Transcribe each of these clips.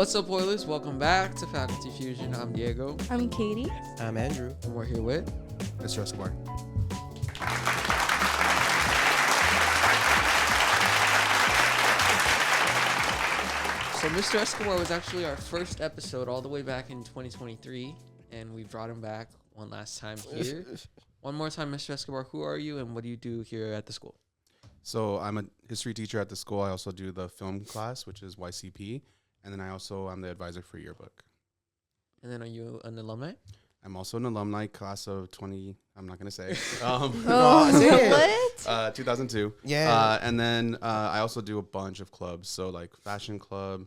What's up, Oilers? Welcome back to Faculty Fusion. I'm Diego. I'm Katie. I'm Andrew. And we're here with Mr. Escobar. So Mr. Escobar was actually our first episode all the way back in 2023, and we brought him back one last time here. One more time, Mr. Escobar, who are you and what do you do here at the school? So I'm a history teacher at the school. I also do the film class, which is YCP. And then I'm the advisor for yearbook. And then are you an alumni? I'm also an alumni, class of 20, I'm not going to say. What? 2002. Yeah. And then I also do a bunch of clubs. So like Fashion Club,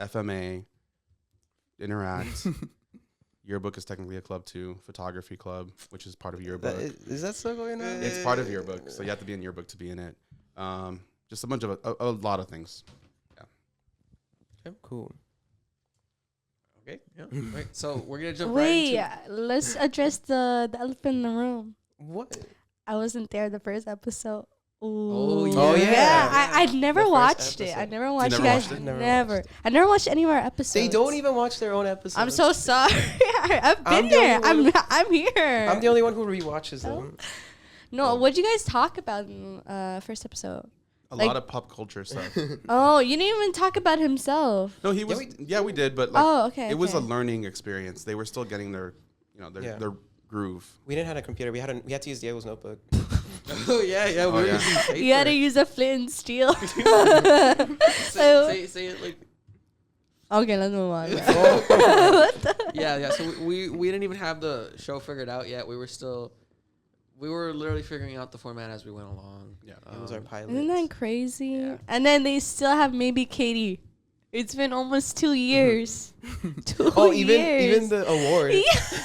FMA, Interact. Yearbook is technically a club too. Photography Club, which is part of yearbook. Is that still going on? It's part of yearbook. So you have to be in yearbook to be in it. Just a bunch of, a lot of things. Okay, cool. Okay. Yeah. Right. So we're going to jump Wait, right into let's address the elephant in the room. What? I wasn't there the first episode. Oh, Ooh. yeah. Oh, yeah. I never The first watched it. I episode. never watched never you guys. watched it? Never. I never watched any of our episodes. They don't even watch their own episodes. I'm so sorry. I've I'm been the there. only I'm here. I'm the only one who rewatches them. No, what'd you guys talk about in first episode? A Like- lot of pop culture stuff. Oh, you didn't even talk about himself. No, he was. Yeah, we did, but like, Oh, okay. it was a okay. learning experience. They were still getting their, their groove. We didn't have a computer. We had to use Diego's notebook. Oh, yeah. Oh, We're yeah. using paper. You had to use a flint and steel. say it like... Okay, let's move on. Yeah. So we didn't even have the show figured out yet. We were literally figuring out the format as we went along. Yeah. It was our pilot. Isn't that crazy? Yeah. And then they still have maybe Katie. It's been almost 2 years. 2 Oh, years. even the award. Yeah.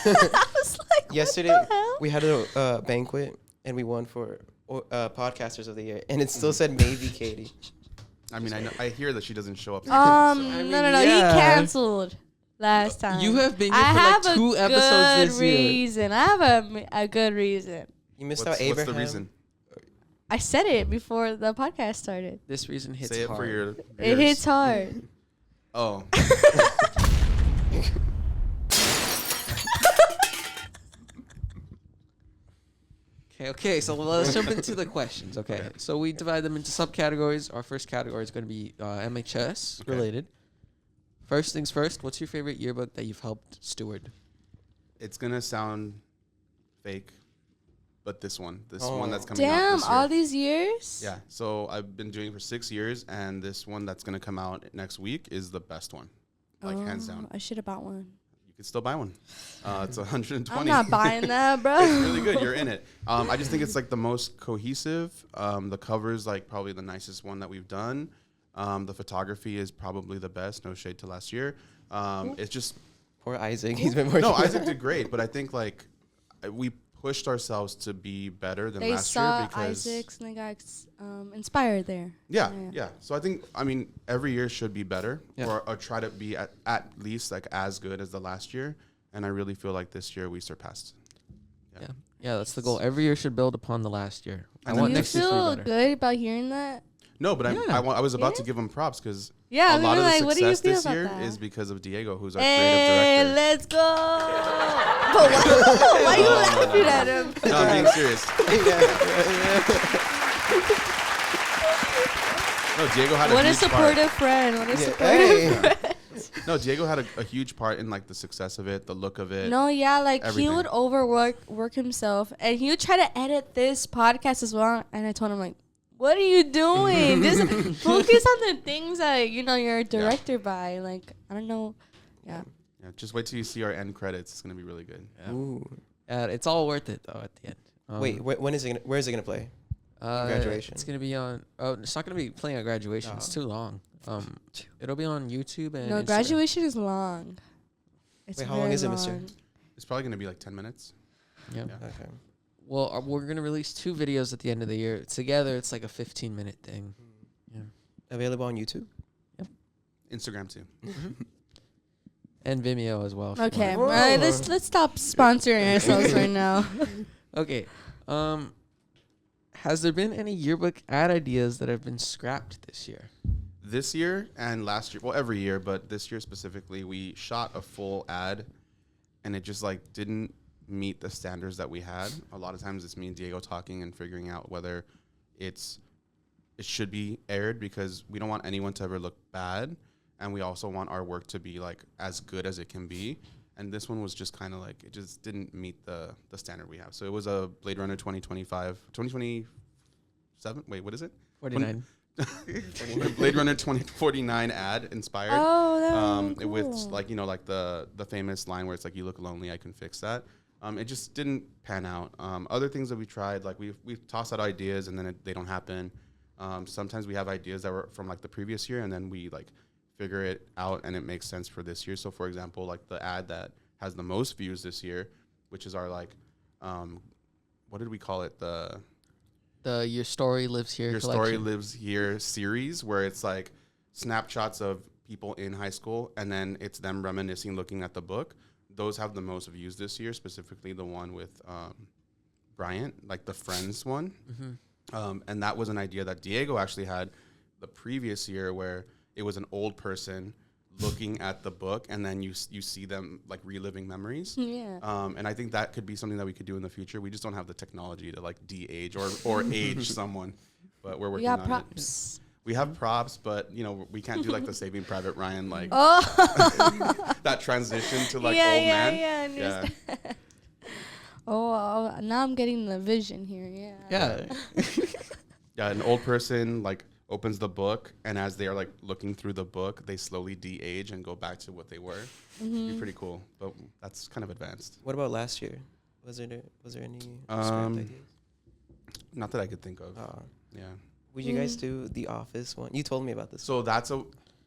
I was like, Yesterday what the hell? we had a banquet and we won for podcasters of the year, and it still said maybe Katie. I mean, I hear that she doesn't show up. I mean, No. yeah. He canceled last time. You have been I here for have like 2 a episodes good this year. reason. I have a good reason. You missed What's out Abraham. the reason? I said it before the podcast started. This reason hits Say it hard. for your It viewers. hits hard. Oh. Okay, so let's jump into the questions. Okay, so we divide them into subcategories. Our first category is going to be MHS Okay. related. First things first, what's your favorite yearbook that you've helped steward? It's going to sound fake, but this one that's Oh. coming out Damn, this year. all these years? Yeah, so I've been doing it for 6 years, and this one that's going to come out next week is the best one, like hands down. I should have bought one. You could still buy one. It's 120. I'm not buying that, bro. It's really good. You're in it. I just think it's like the most cohesive. The cover's like probably the nicest one that we've done. The photography is probably the best. No shade to last year. It's just Poor Isaac. He's been working. no. Isaac did great, but I think like we pushed ourselves to be better than They last saw year because Isaac's and they got inspired there. yeah. So I mean, every year should be better, Yeah. or try to be at least like as good as the last year. And I really feel like this year we surpassed. Yeah, that's the goal. Every year should build upon the last year. I And want then You next year to feel be better. good about hearing that? No, but Yeah. I was about to Yeah? give him props because Yeah, a lot of the like, what do you success feel this about year that? is because of Diego, who's our Hey, creative director. let's go! But why are you laughing at him? No, I'm being serious. No, Diego had What a a huge supportive friend. What a Yeah. supportive friend. part. No, Diego had a huge part in like the success of it, the look of it. No, yeah, like Everything. he would work himself, and he would try to edit this podcast as well. And I told him like, "What are you doing? Just focus on the things that you're a director by. Like, I don't know, yeah." Yeah, just wait till you see our end credits. It's gonna be really good. Ooh. It's all worth it though at the end. Wait, when is it? Where is it gonna play? Graduation. It's gonna be on. Oh, it's not gonna be playing at graduation. No. It's too long. It'll be on YouTube and No, Instagram. graduation is long. It's Wait, how long very is it, mister? long. It's probably gonna be like 10 minutes. Yeah. Yeah. Okay. Well, we're gonna release 2 videos at the end of the year. Together, it's like a 15-minute thing. Yeah. Available on YouTube. Instagram too. And Vimeo as well. if you Okay, want. Whoa. let's stop sponsoring ourselves right now. Okay. Has there been any yearbook ad ideas that have been scrapped this year? This year and last year, well, every year, but this year specifically, we shot a full ad, and it just like didn't meet the standards that we had. A lot of times, it's me and Diego talking and figuring out whether it should be aired, because we don't want anyone to ever look bad, and we also want our work to be like as good as it can be. And this one was just kind of like, it just didn't meet the standard we have. So it was a Blade Runner 2027. Wait, what is it? 49. Blade Runner 2049 ad inspired. Oh, that was It with cool. like, you know, like the famous line where it's like, you look lonely, I can fix that. It just didn't pan out. Other things that we tried, like we've tossed out ideas and then they don't happen. Sometimes we have ideas that were from like the previous year, and then we like figure it out and it makes sense for this year. So for example, like the ad that has the most views this year, which is our like, what did we call it? The Your Story Lives Here Your collection. Story Lives Here series, where it's like snapshots of people in high school, and then it's them reminiscing, looking at the book. Those have the most views this year, specifically the one with Bryant, like the Friends one. Mm-hmm. And that was an idea that Diego actually had the previous year, where it was an old person looking at the book, and then you see them like reliving memories. Yeah. And I think that could be something that we could do in the future. We just don't have the technology to like de-age or age someone, but we're We working got on props. it. We have props, but you know, we can't do like the Saving Private Ryan, like Oh. that transition to like yeah, old yeah, man. yeah, I understand. Oh, now I'm getting the vision here. Yeah. Yeah. Yeah, an old person like opens the book, and as they are like looking through the book, they slowly de-age and go back to what they were. It'd be pretty cool, but that's kind of advanced. What about last year? Was there any script Um, ideas? Not that I could think of. Yeah. Would you guys do the Office one? You told me about this. So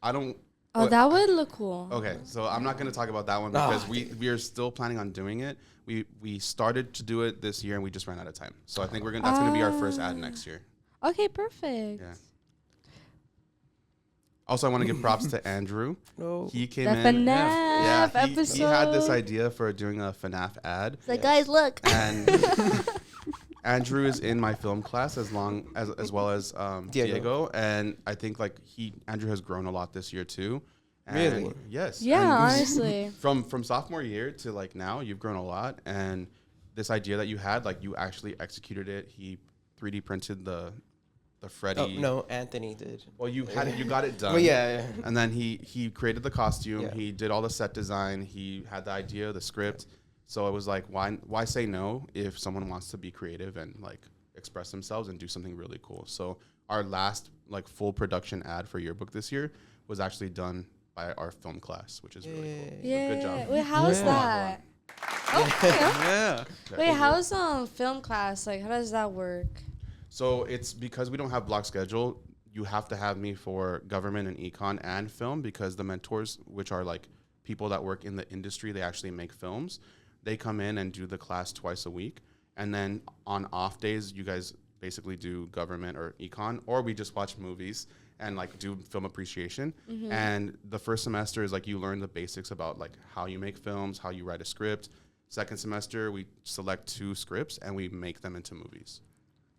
I don't. Oh, what- that would look cool. Okay, so I'm not going to talk about that one because we are still planning on doing it. We started to do it this year and we just ran out of time. So I think that's going to be our first ad next year. Okay, perfect. Yeah. Also, I want to give props to Andrew. No. He came The in. FNAF he had this episode. idea for doing a FNAF ad. It's like, guys, look. And Andrew is in my film class as well as Diego. And I think like Andrew has grown a lot this year too. And Really? Yes. Yeah, And honestly. from sophomore year to like now, you've grown a lot. And this idea that you had, like you actually executed it. He 3D printed the Freddy. Oh, no, Anthony did. Well, you got it done. Well, yeah. And then he created the costume. Yeah. He did all the set design. He had the idea, the script. So it was like, why say no if someone wants to be creative and like express themselves and do something really cool? So our last like full production ad for Yearbook this year was actually done by our film class, which is really cool. So Yeah. good job. Wait, how's Yeah. that? Oh, yeah. Yeah. Wait, how's film class? Like, how does that work? So it's because we don't have block schedule, you have to have me for government and econ and film, because the mentors, which are like people that work in the industry, they actually make films. They come in and do the class twice a week. And then on off days, you guys basically do government or econ, or we just watch movies and like do film appreciation. And the first semester is like you learn the basics about like how you make films, how you write a script. Second semester, we select 2 scripts and we make them into movies.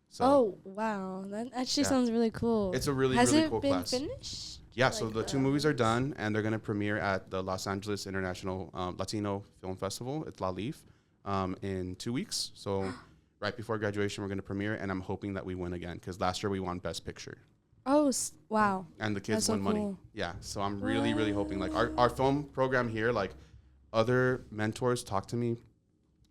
So Oh, wow. That actually Yeah. sounds really cool. It's a really, Has really it cool been class. finished? Yeah, so Like, the 2 movies are done, and they're going to premiere at the Los Angeles International Latino Film Festival. It's La Leaf in 2 weeks. So right before graduation, we're going to premiere, and I'm hoping that we win again, because last year we won Best Picture. Oh, wow. And the kids That's so won money. cool. Yeah, so I'm really, really hoping. Like our film program here, like other mentors talk to me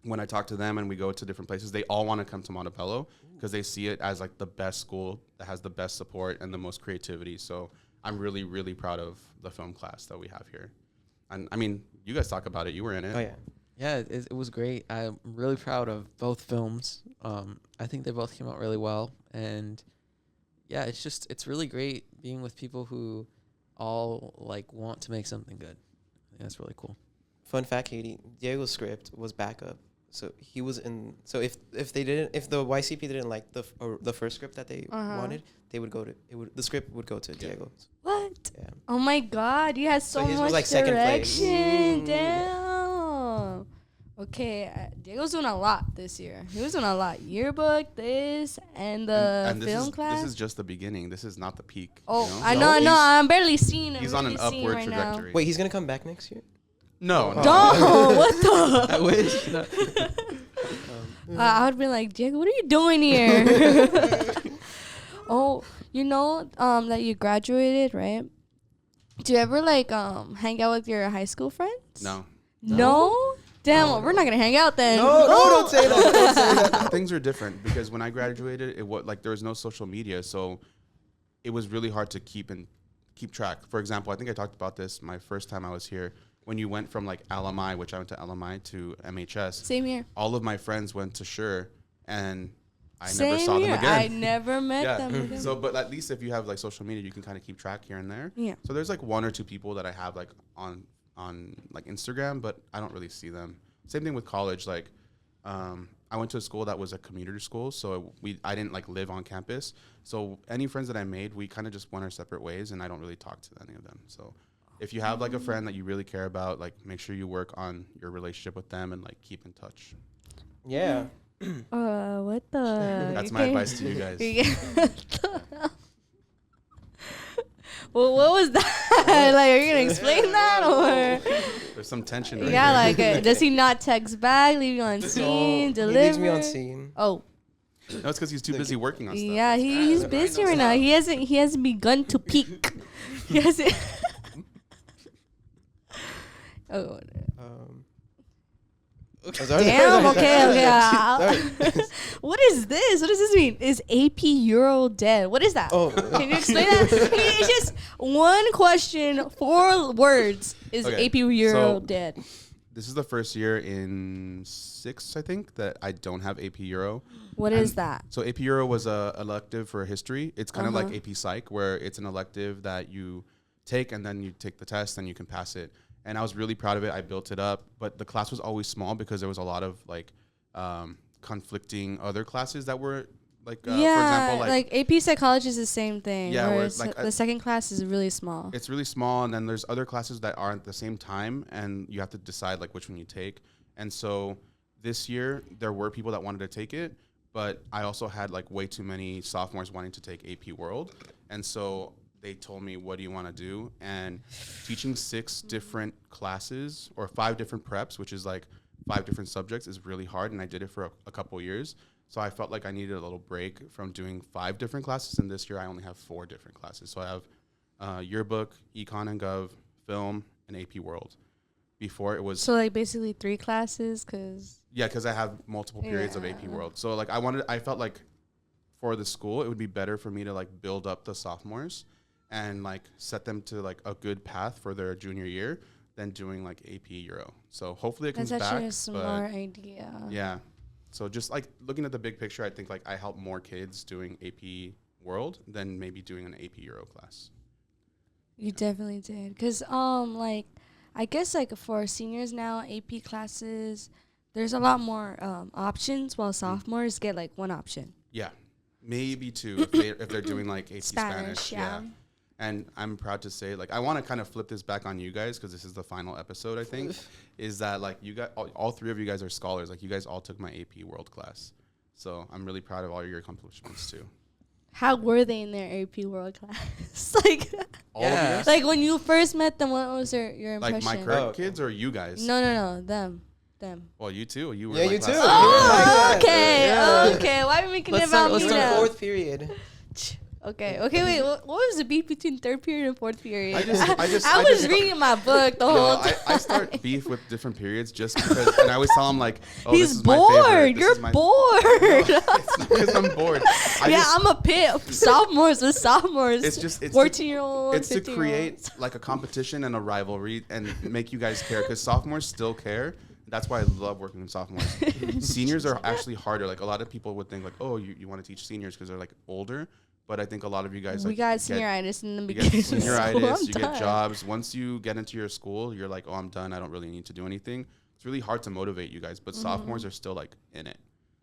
when I talk to them and we go to different places. They all want to come to Montebello because they see it as like the best school that has the best support and the most creativity. So I'm really, really proud of the film class that we have here. And I mean, you guys talk about it. You were in it. Oh, yeah. Yeah, it was great. I'm really proud of both films. I think they both came out really well. And yeah, it's really great being with people who all like want to make something good. I think that's really cool. Fun fact, Katie, Diego's script was backup. So he was in. So if the YCP didn't like the first script that they wanted, they would the script would go to Diego. What? Yeah. Oh, my God. You had so So his was much like second place. direction. Damn. Okay, Diego's doing a lot this year. He was doing a lot. Yearbook, this, and the and film class. This is just the beginning. This is not the peak. Oh, you know? I know, No, I'm barely seeing him. He's on an really seeing upward right trajectory. Wait, he's gonna come back next year? No, no. Don't. What the? I wish. I would be like, Diego, what are you doing here? Oh, you know, that you graduated, right? Do you ever like hang out with your high school friends? No. No? Damn, well, we're not gonna hang out then. No, don't say that. Don't say that. Things are different because when I graduated, it was like there was no social media, so it was really hard to keep track. For example, I think I talked about this my first time I was here. When you went from like LMI, which I went to LMI, to MHS, Same here. all of my friends went to Sure, and I Same never saw here. them again. I never met them again. So, but at least if you have like social media, you can kind of keep track here and there. Yeah. So there's like one or two people that I have like on like Instagram, but I don't really see them. Same thing with college. Like, I went to a school that was a community school, so I didn't like live on campus. So any friends that I made, we kind of just went our separate ways, and I don't really talk to any of them. So if you have like a friend that you really care about, like make sure you work on your relationship with them and like keep in touch. Yeah. What the? That's my advice to you guys. Well, what was that? Like, are you gonna explain that or? There's some tension right Yeah, here. like, does he not text back, leave you on scene, He deliver? leaves me on scene. Oh, No, it's because he's too busy working on stuff. yeah, he's busy right now. He hasn't begun to peak. He hasn't. Oh. Damn. Okay. What is this? What does this mean? Is AP Euro dead? What is that? Oh. Can you explain that? It's just one question, 4 words. Is Okay, AP Euro so- dead? This is the first year in 6, I think, that I don't have AP Euro. What is that? So AP Euro was a elective for history. It's kind of like AP Psych, where it's an elective that you take and then you take the test and you can pass it. And I was really proud of it. I built it up, but the class was always small because there was a lot of like conflicting other classes that were like, for example, like AP Psychology is the same thing. Yeah, where where it's like the second class is really small. it's really small, and then there's other classes that aren't the same time, and you have to decide like which one you take. And so this year there were people that wanted to take it, but I also had like way too many sophomores wanting to take AP World, and so they told me, what do you want to do? And teaching 6 different classes or 5 different preps, which is like 5 different subjects, is really hard, and I did it for a couple years. So I felt like I needed a little break from doing 5 different classes, and this year I only have 4 different classes. So I have yearbook, econ and gov, film, and AP World. Before it was So like basically 3 classes, cause because I have multiple periods of AP World. So like I felt like for the school it would be better for me to like build up the sophomores and like set them to like a good path for their junior year than doing like AP Euro. So hopefully it comes that's back. actually a smart idea. Yeah. So just like looking at the big picture, I think like I help more kids doing AP World than maybe doing an AP Euro class. You definitely did, cause like I guess like for seniors now, AP classes, there's a lot more options, while sophomores get like 1 option. Yeah, maybe 2 if they're doing like AP Spanish. Yeah. And I'm proud to say, like, I want to kind of flip this back on you guys because this is the final episode, I think, is that, like, you guys, all 3 of you guys are scholars. Like, you guys all took my AP World class. So I'm really proud of all your accomplishments, too. How were they in their AP World class? Like, All of you guys? like when you first met them, what was your impression? Like, my current kids or you guys? No, them. Well, you too. You were Yeah, in my you class. too. Oh, Yeah. okay, Yeah. okay. Why are we making it Let's about start me now? 4th period. Okay, wait. What was the beef between 3rd period and 4th period? I just was reading my book the whole time. I start beef with different periods just because, and I always tell them like, oh, He's this is my favorite. bored. This You're is my bored. It's not because I'm bored. I'm a pit sophomores with sophomores. It's 14-year-old. It's to create like a competition and a rivalry and make you guys care because sophomores still care. That's why I love working with sophomores. Seniors are actually harder. Like a lot of people would think like, oh, you want to teach seniors because they're like older. But I think a lot of you guys we like got senioritis in the you beginning. get senioritis, So you get jobs. Once you get into your school, you're like, oh, I'm done. I don't really need to do anything. It's really hard to motivate you guys, but sophomores are still like in it.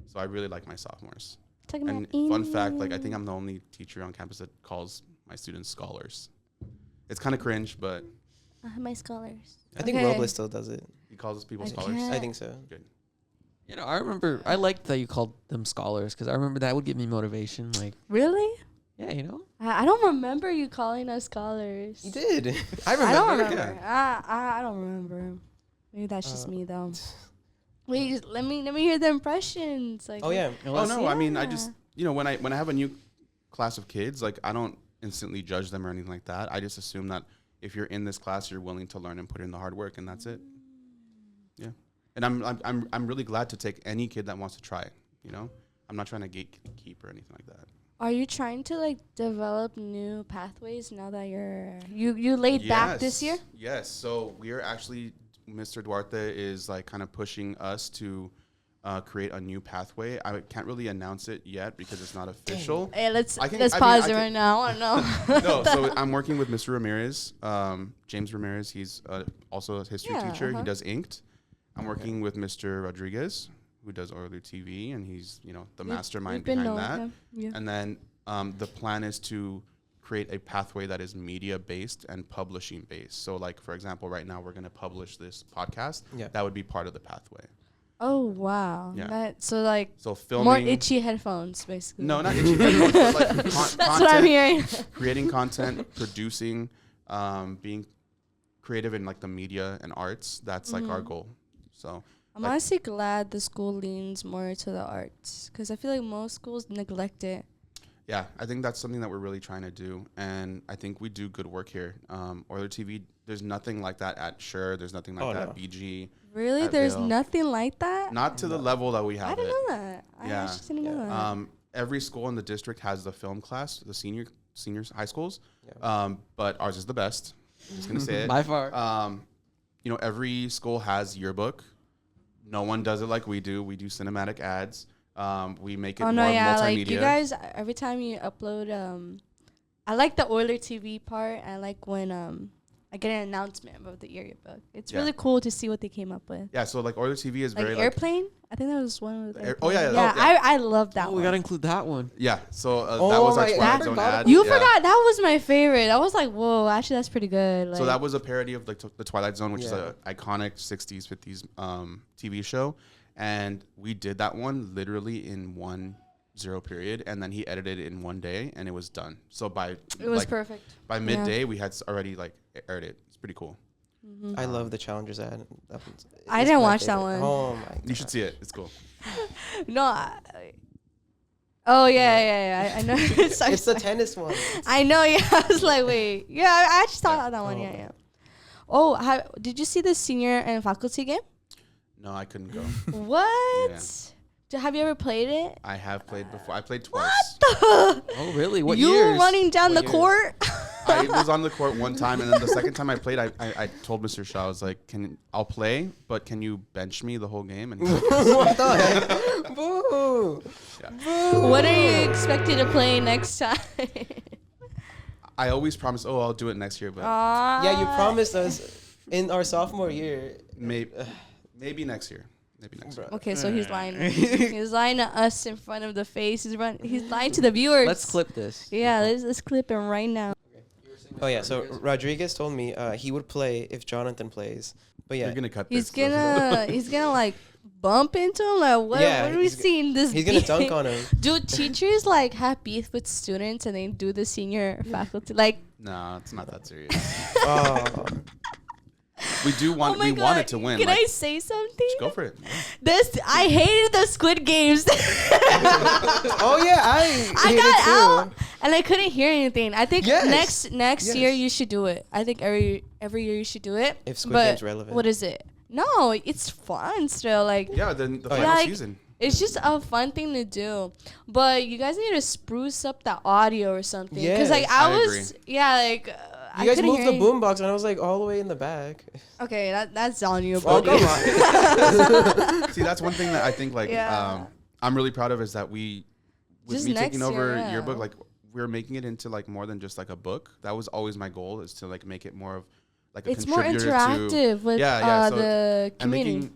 So I really like my sophomores. And fun fact, like I think I'm the only teacher on campus that calls my students scholars. It's kind of cringe, but my scholars. I think Robles still does it. He calls people I scholars. can't. I think so. Good. You know, I remember I liked that you called them scholars because I remember that would give me motivation. Like, Really? yeah, you know. I don't remember you calling us scholars. You did. I remember. I don't remember. Yeah. I don't remember. Maybe that's just me though. Wait, let me hear the impressions. Like, Oh yeah. Oh no, I mean, I Yeah. just when I have a new class of kids, like I don't instantly judge them or anything like that. I just assume that if you're in this class, you're willing to learn and put in the hard work, and that's it. Yeah, and I'm really glad to take any kid that wants to try it. You know, I'm not trying to gatekeep or anything like that. Are you trying to like develop new pathways now that you laid back this year? Yes. So we are actually, Mr. Duarte is like kind of pushing us to create a new pathway. I can't really announce it yet because it's not official. Hey, let's I mean, pause I it can- right now. I want to know. No, so I'm working with Mr. Ramirez, James Ramirez. He's also a history Yeah, teacher. uh-huh. He does Inked. I'm working with Mr. Rodriguez, who does OilerTV, and he's the mastermind We've been behind knowing that. him. Yeah. And then the plan is to create a pathway that is media based and publishing based. So, like for example, right now we're going to publish this podcast. Yeah. That would be part of the pathway. Oh wow. Yeah. So like So filming more itchy headphones, basically. No, not itchy. Headphones, but like That's content, what I'm hearing. creating content, producing, being creative in like the media and arts. That's like our goal. So I'm like- honestly glad the school leans more to the arts because I feel like most schools neglect it. yeah, I think that's something that we're really trying to do, and I think we do good work here. Oiler TV, there's nothing like that at Sure. There's nothing like that no. at BG. Really? At There's Vail. nothing like that? Not to the level that we have I didn't it. know that. I Yeah. actually didn't know that. Every school in the district has the film class, the seniors high schools, Yeah. but ours is the best. I'm just gonna say it. By far. Every school has yearbook. No one does it like we do. We do cinematic ads. We make it Oh more no, yeah, multimedia. like you guys. Every time you upload, I like the Oiler TV part. I like when I get an announcement about the yearbook. It's Yeah. really cool to see what they came up with. Yeah, so like Oiler TV is Like very airplane. I think that was one with Air- oh, yeah, airplane. oh, yeah. I love that Oh, one. we gotta include that one. yeah. So that Oh was our my- Twilight I Zone forgot ad. You Yeah. forgot that was my favorite. I was like, whoa, actually that's pretty good. Like, So that was a parody of like the Twilight Zone, which is Yeah. an iconic 60s, 50s TV show, and we did that one literally in 1-0 period, and then he edited it in one day, and it was done. So by it was like, perfect. by midday, we had already like aired it. It's pretty cool. I love the Challengers ad. That one's- I it's didn't my watch that favorite. one. Oh my god. You should see it. It's cool. No. Oh yeah. I know. Sorry, It's the sorry. tennis one. I know. Yeah, I was like, wait. Yeah, I actually saw that one. Oh. Yeah. Oh, did you see the senior and faculty game? No, I couldn't go. What? Have you ever played it? I have played before. I played twice. Oh, really? What you years? were running down What the years? court. I was on the court one time, and then the second time I played, I told Mr. Shaw, I was like, I'll play, but can you bench me the whole game? And he's like, What the heck? Boo! yeah. What are you expected to play next time? I always promise, I'll do it next year, but Yeah, you promised us in our sophomore year. maybe next year. Maybe next year. Okay, so he's lying. He's lying to us in front of the face. He's lying to the viewers. Let's clip this. Yeah, let's clip him right now. Oh yeah, so Rodriguez told me he would play if Jonathan plays. But yeah, You're gonna cut He's this. gonna like bump into him. Like what? Yeah, what are we he's seeing? This he's gonna beef? dunk on him. Do teachers like have beef with students and they do the senior faculty like? No, it's not that serious. Oh, We do want. Oh my we God. wanted to win. Can like, I say something? go for it. I hated the Squid Games. oh yeah, I I hate it got too. out and I couldn't hear anything. I think Yes. next Yes. year you should do it. I think every year you should do it. If Squid But Game's relevant. what is it? No, it's fun still. Like Yeah, then the Oh, yeah. final Like, season. it's just a fun thing to do. But you guys need to spruce up the audio or something. Because like Yes. I I was agree. yeah like. I You guys couldn't moved hear the any- boombox, and I was like all the way in the back. Okay, that's on you, Oh buddy. come on. See, that's one thing that I think like Yeah. I'm really proud of is that we, with Just me next taking year, over yeah. yearbook, like we're making it into like more than just like a book. That was always my goal, is to like make it more of like a It's more contributor interactive with so- the and community.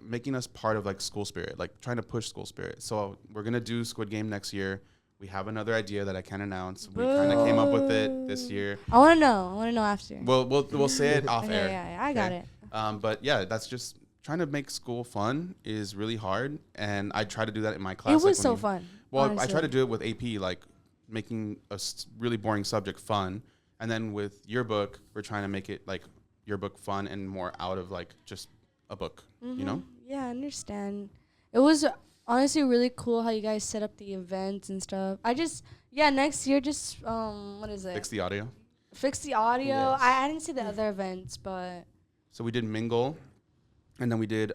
making us part of like school spirit, like trying to push school spirit. So we're gonna do Squid Game next year. We have another idea that I can't announce. We kind of came up with it this year. I want to know. I want to know after. We'll say it off Okay, air. yeah, I got okay? it. But yeah, that's just trying to make school fun is really hard, and I try to do that in my class. It was so fun. Well, honestly. I try to do it with AP, like making a really boring subject fun, and then with yearbook, we're trying to make it like yearbook fun and more out of like just a book, you know? Yeah, I understand. It was honestly really cool how you guys set up the events and stuff. Next year, just what is it? Fix the audio. Fix the audio. Yes. I didn't see the other events, but So we did mingle, and then we did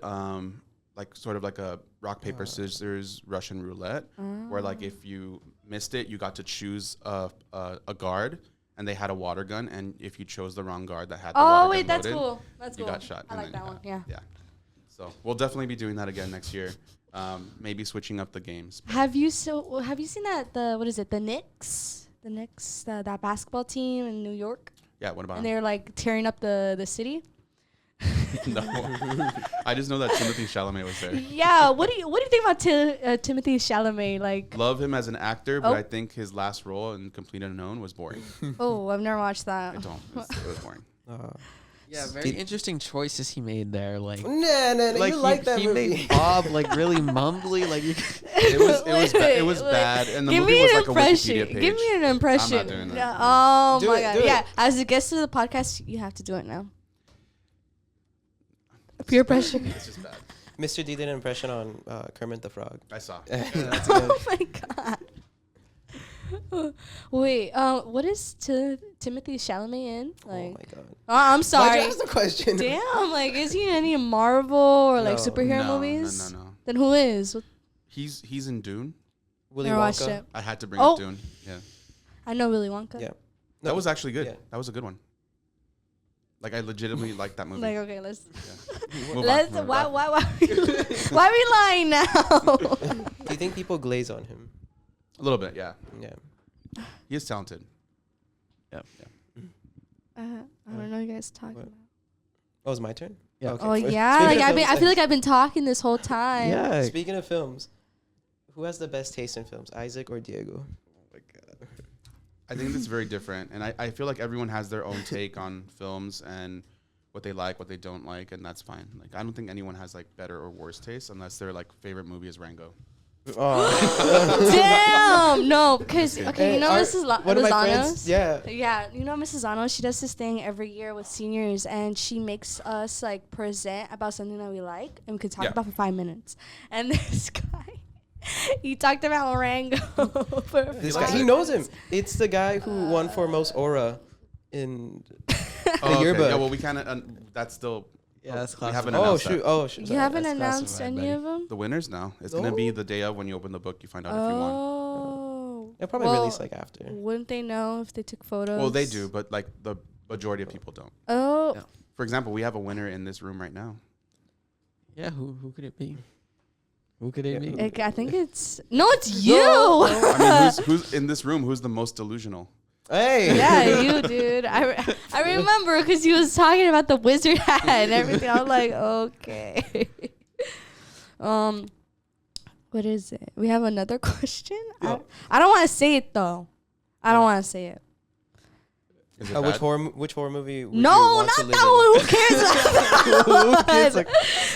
like sort of like a rock paper scissors Russian roulette, where like if you missed it, you got to choose a guard, and they had a water gun, and if you chose the wrong guard that had the water gun that's loaded, cool. That's you cool. got shot. I and like then that you one. got- Yeah. So we'll definitely be doing that again next year. Maybe switching up the games. Have you seen that the Knicks? The Knicks, that basketball team in New York, Yeah, what about and him? they're like tearing up the city. No. I just know that Timothy Chalamet was there. Yeah. What do you think about Timothy Chalamet? Like, Love him as an actor, but Oh. I think his last role in Complete Unknown was boring. oh, I've never watched I that. don't. It was boring. Yeah, very Did- interesting choices he made there. Like, Nah, you like that he movie. made Bob like really mumbly. Like, It was bad, and the Give movie me was an like impression. a Wikipedia page. Give me an impression. I'm not doing that. Yeah, oh Do my it, god! do it. Yeah, as a guest of the podcast, you have to do it now. Peer pressure. It's just bad. Mr. D did an impression on Kermit the Frog. I saw. That's good. Oh my god. Wait, what is Timothy Chalamet in? Oh Like, my god. I'm Why'd sorry. you ask the question? Damn, like, is he in any Marvel or like No. superhero No, movies? No. Then who is? He's in Dune. Willy Never watched Wonka. it. I had to bring Oh. up Dune. Yeah, I know Willy Wonka. Yeah. that was actually good. Yeah. That was a good one. Like I legitimately liked that movie. Like, okay, let's Yeah. Move let's on. why why are we lying now? Do you think people glaze on him? A little bit, yeah. Yeah. He is talented. yeah. I don't know what you guys talking What? about. Oh, it's my turn? Yeah. Okay. Oh Speaking yeah, of like films, I feel like I've been talking this whole time. Yeah. Speaking of films, who has the best taste in films, Isaac or Diego? I think it's very different, and I feel like everyone has their own take on films and what they like, what they don't like, and that's fine. Like I don't think anyone has like better or worse taste unless their like favorite movie is Rango. Oh. Damn, no, because okay, you know Our- Mrs. one of my friends, Lozano's. yeah. Yeah, you know Mrs. Lozano, she does this thing every year with seniors, and she makes us like present about something that we like, and we can talk Yeah. about for 5 minutes. And this guy, he talked about Rango for This likes guy, he it. knows him. It's the guy who won for most aura in Oh, yearbook. Yeah, well, we kind of that's still Yeah, that's we haven't classified. announced You Sorry, haven't that's announced classified, any buddy. of them? the winners now. It's gonna be the day of when you open the book. You find out if you won. Oh. They'll probably release like after. Wouldn't they know if they took photos? Well, they do, but like the majority of people don't. Oh. Yeah. For example, we have a winner in this room right now. Yeah, who could it be? Who could it be? I think it's... No, it's you! I mean, who's in this room? Who's the most delusional? Hey. Yeah, you, dude. I remember because he was talking about the wizard hat and everything. I was like, okay. What is it? We have another question? Yeah. I don't want to say it, though. I don't want to say it. Is it Which bad? which horror movie? Would No, you want not to that live in? one. Who cares about that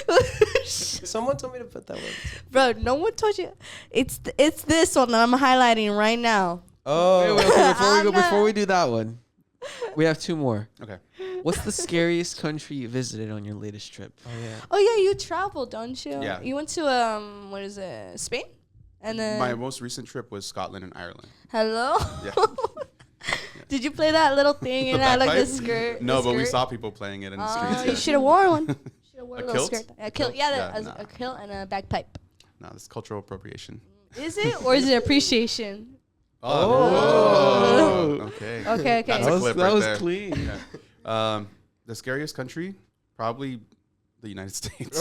one? Someone told me to put that one. Bro, no one told you. It's this one that I'm highlighting right now. Oh. Wait, okay, I'm not- before we do that one, we have two more. Okay. What's the scariest country you visited on your latest trip? Oh yeah. Oh yeah, you travel, don't you? Yeah. You went to what is it? Spain? And then My most recent trip was Scotland and Ireland. hello. Yeah. Did you play that little thing The and that like the bagpipe? skirt? No, the but we skirt? saw people playing it in the You streets. should have worn one. Should have worn A a little kilt? skirt. A kilt. Yeah, Yeah, a nah. kilt and a bagpipe. No, this is cultural appropriation. Is it or is it appreciation? Oh. Okay. Okay, okay. That's a clip that right was there. clean. Yeah. The scariest country, probably the United States.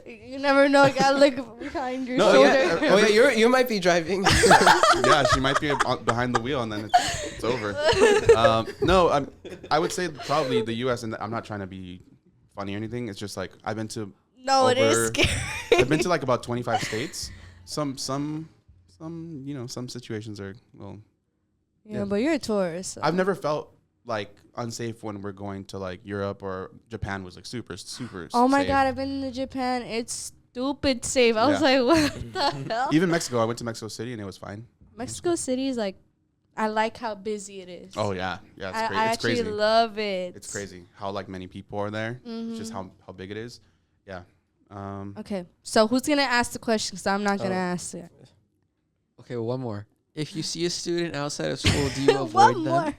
You never know. You gotta look behind your No, shoulder. yeah. Oh yeah, you might be driving. Yeah, she might be behind the wheel, and then it's over. No, I would say probably the U.S. And I'm not trying to be funny or anything. It's just like I've been to No, it is over- scary. I've been to like about 25 states. Some some situations are well. Yeah, but you're a tourist. So. I've never felt like unsafe when we're going to like Europe or Japan was like super Oh my safe. God, I've been to Japan. It's stupid safe. I was Yeah. like, what the hell? Even Mexico, I went to Mexico City and it was fine. Mexico City is like, I like how busy it is. Oh yeah, yeah, it's, I it's actually crazy. love it. It's crazy how like many people are there. It's just Mhm. how big it is. Yeah. Okay, so who's gonna ask the question? Because I'm not gonna ask it. Okay, one more. If you see a student outside of school, do you avoid One them? more.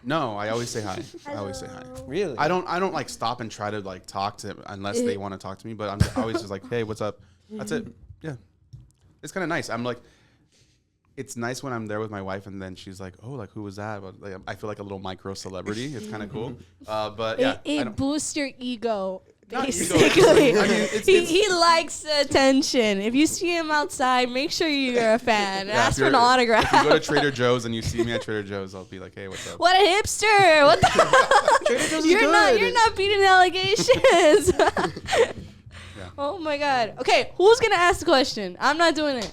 No, I always say hi. I always say hi. Really? I don't like stop and try to like talk to them unless they want to talk to me. But I'm always just like, hey, what's up? That's it. Yeah, it's kind of nice. I'm like, it's nice when I'm there with my wife and then she's like, oh, like who was that? But like, I feel like a little micro celebrity. It's kind of cool. But yeah, It boosts your ego. Not ego, Basically, I mean, it's- he likes the attention. If you see him outside, make sure you're a fan. yeah, Ask if for an you're- autograph. If you go to Trader Joe's and you see me at Trader Joe's, I'll be like, hey, what's up? What a hipster! What the? Trader Joe's is You're good. not beating allegations. Oh my God. Okay, who's gonna ask the question? I'm not doing it.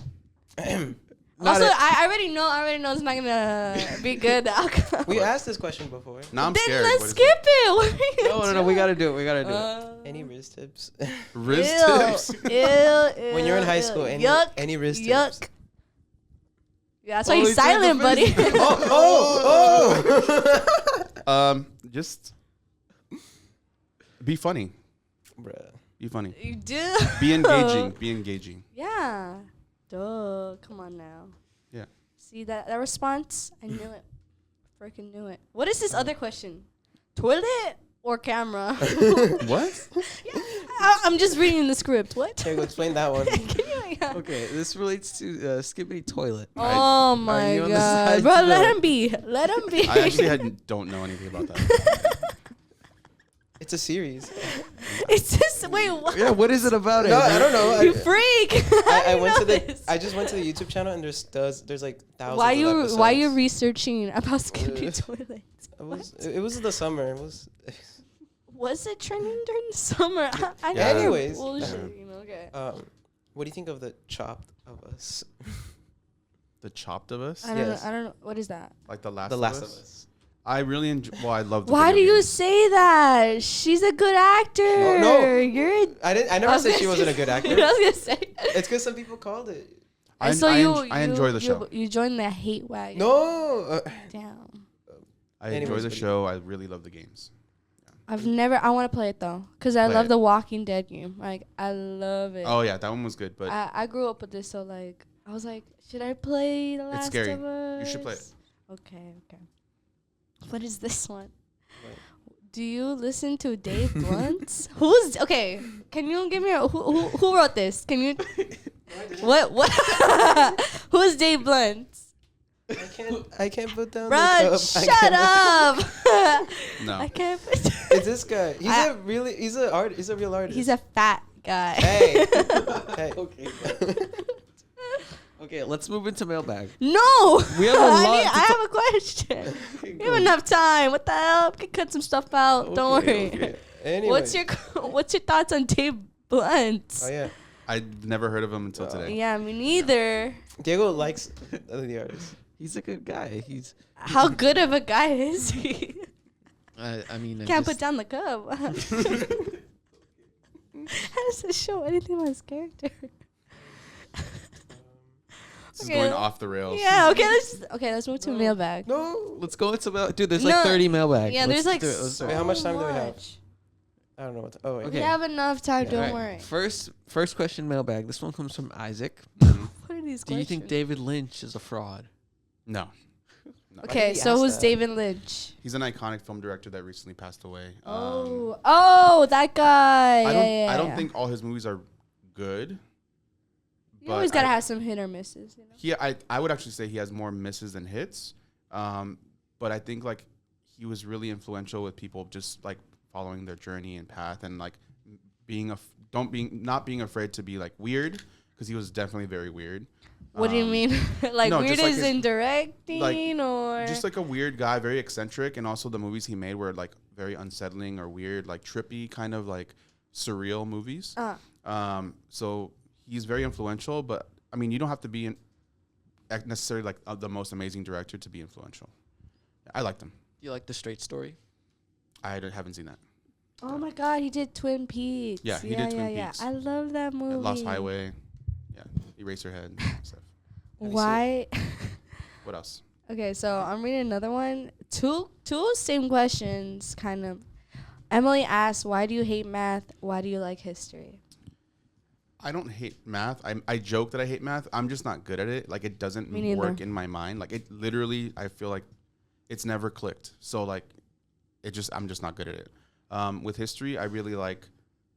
Also, I already know it's not gonna be good. The outcome. We asked this question before. Now I'm Then scared. let's What is skip it. What are you No, we gotta do it. We gotta do it. Any wrist tips? it? Wrist Ew, tips. ew, When you're in high ew, school, ew. any wrist Yuck. tips? Yeah, that's why he's silent, buddy. Just be funny. Bruh. Be funny. You do. Be engaging. Be engaging. Yeah. Duh. Come on now. Yeah. See that response? I knew it. Freaking knew it. What is this other question? Toilet or camera? What? I'm just reading the script. What? Here, go explain that one. Can you, Okay, this relates to Skibbity Toilet. oh my you on the God, side bro! to Let the- him be. Let him be. I actually don't know anything about that. It's a series. It's just wait. What? Yeah, what is it about it? No, I don't know. You freak! I went to this? I just went to the YouTube channel and there's like thousands. Why of you episodes. why you researching about skipping toilets? It was the summer. It was. Was it trending during the summer? I Yeah. know Anyways. bullshit, you know, okay. What do you think of the chopped of us? The Chopped of Us? I don't Yes. know. I don't know. What is that? Like The Last The of Last Us? of Us. I really enjoy. Well, I love. The Why do video you games. say that? She's a good actor. No. You're. I never said she wasn't a good actor. I was gonna say. It's because some people called it. I enjoy the show. You joined the hate wagon. No. Damn. I enjoy Anyways, the what do you- show. I really love the games. I've never. I want to play it though, cause I Play love it. the Walking Dead game. Like I love it. Oh yeah, that one was good, but I grew up with this, so like I was like, should I play The Last scary. of Us? You should play it. Okay. What is this one? What? Do you listen to Dave Blunt's? Who's okay? Can you give me who wrote this? Can you? What? Who's Dave Blunt? I can't put down the Bruh, cup. shut up! no. I can't. It's this guy. He's a real artist. He's a fat guy. Hey. Hey. Okay. Okay, let's move into mailbag. No. We have a lot I to have a question. We have enough time. What the hell? We can cut some stuff out. Don't worry. Okay. Anyway. What's your thoughts on Dave Blunt? Oh yeah. I've never heard of him until today. Yeah, me neither. Diego likes the artist. He's a good guy. He's. How good of a guy is he? I mean, I Can't just- put down the cup. How does it show anything about his character? This is Okay. going off the rails. Yeah. Okay. Let's move to mailbag. No. Let's go into mail. Dude, there's No. like 30 mailbag. Yeah, Let's there's like do it. Let's do so it. Wait, how much time do we have? much. I don't know what. Oh wait. Okay. We have enough time. Don't Alright, worry. First question mailbag. This one comes from Isaac. Mhm. What are these Do you questions? think David Lynch is a fraud? No. Okay, did he so ask who's that? David Lynch? He's an iconic film director that recently passed away. Oh, that guy. I don't think all his movies are good. You always gotta have some hit or misses. You know? I would actually say he has more misses than hits. But I think like he was really influential with people just like following their journey and path and like not being afraid to be like weird, because he was definitely very weird. What do you mean? Like no, weird just like is his- in directing or Just like a weird guy, very eccentric, and also the movies he made were like very unsettling or weird, like trippy, kind of like surreal movies. So he's very influential, but I mean, you don't have to be necessarily like the most amazing director to be influential. I liked him. Do you like The Straight Story? haven't seen that. Oh my God, he did Twin Peaks. Yeah, he did Twin Peaks. I love that movie. Lost Highway. Yeah, Eraserhead stuff. Why? What else? Okay, so I'm reading another one. Two same questions, kind of. Emily asked, "Why do you hate math? Why do you like history?" I don't hate math. I joke that I hate math. I'm just not good at it. Like, it doesn't work in my mind. Like, it literally, I feel like it's never clicked. So, like, I'm just not good at it. With history, I really like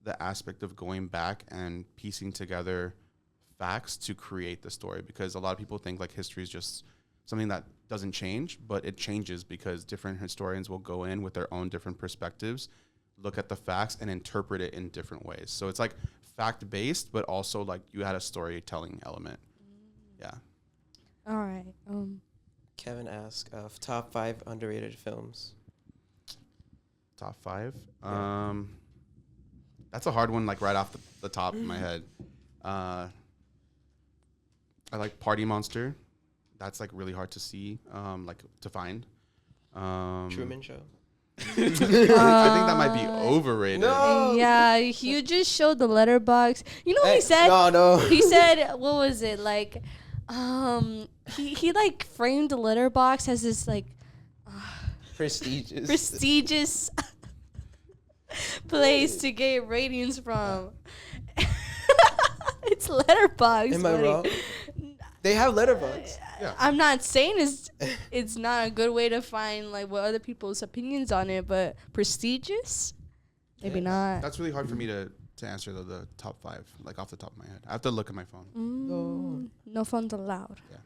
the aspect of going back and piecing together facts to create the story, because a lot of people think like history is just something that doesn't change, but it changes because different historians will go in with their own different perspectives, look at the facts and interpret it in different ways. So it's like fact-based, but also like you had a storytelling element. Yeah. All right. Kevin asked, top 5 underrated films. Top 5. Yeah. That's a hard one, like right off the top of my head. I like Party Monster. That's like really hard to see, like to find. Truman Show. I think that might be overrated. No. Yeah, you just showed the letterbox. You know what he said? No. He said, what was it? Like, he like framed the letterbox as this like prestigious place to get ratings from. It's letterbox. Am I wrong? They have letterbox. Yeah. I'm not saying it's not a good way to find like what other people's opinions on it, but prestigious, maybe not. That's really hard for me to answer the top 5, like off the top of my head. I have to look at my phone. No phones allowed. Yeah.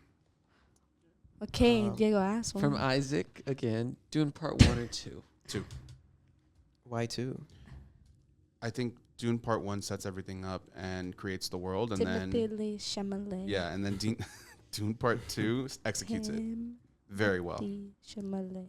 Okay, Diego asked one. From Isaac again, doing part 1 or 2? 2. Why 2? I think Dune Part 1 sets everything up and creates the world, and then Chalamet. yeah, and then Dune Part 2 executes it very well. Chalamet.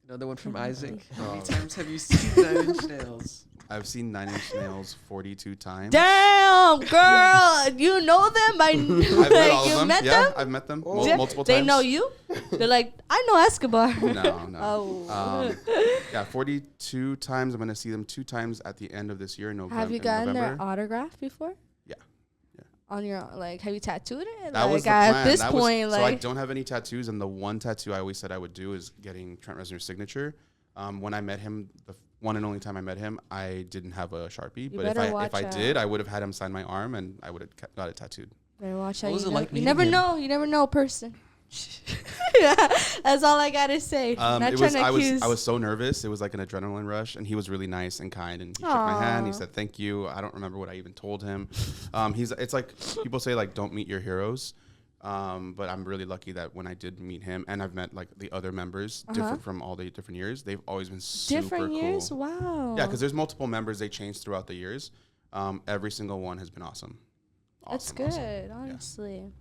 Another one from Mhm. Isaac. How many Oh. times have you seen 9 Inch Nails? I've seen 9 Inch Nails 42 times. Damn, girl, you know them? I've met all of them. Met yeah, them? I've met them Oh. multiple times. They know you? They're like, I know Escobar. No. Oh. Yeah, 42 times. I'm going to see them 2 times at the end of this year in November. Have you gotten their autograph before? Yeah. On your, like, have you tattooed it? That like, was the at plan. this That point, was, so I like, don't have any tattoos, and the one tattoo I always said I would do is getting Trent Reznor's signature. When I met him, the one and only time I met him, I didn't have a Sharpie. You But if I better did, I would have had him sign my arm, and I would have got it tattooed. better watch out. What was You it know- like You meeting never him? know. You never know a person. Yeah, that's all I gotta say. Not trying to accuse. I was so nervous. It was like an adrenaline rush, and he was really nice and kind, and he shook my hand. He Aw. said thank you. I don't remember what I even told him. It's like people say like don't meet your heroes, but I'm really lucky that when I did meet him, and I've met like the other members, different from all the different years. They've always been super Different cool. years? Wow. Yeah, because there's multiple members. They change throughout the years. Every single one has been awesome. That's Awesome, awesome. good, honestly.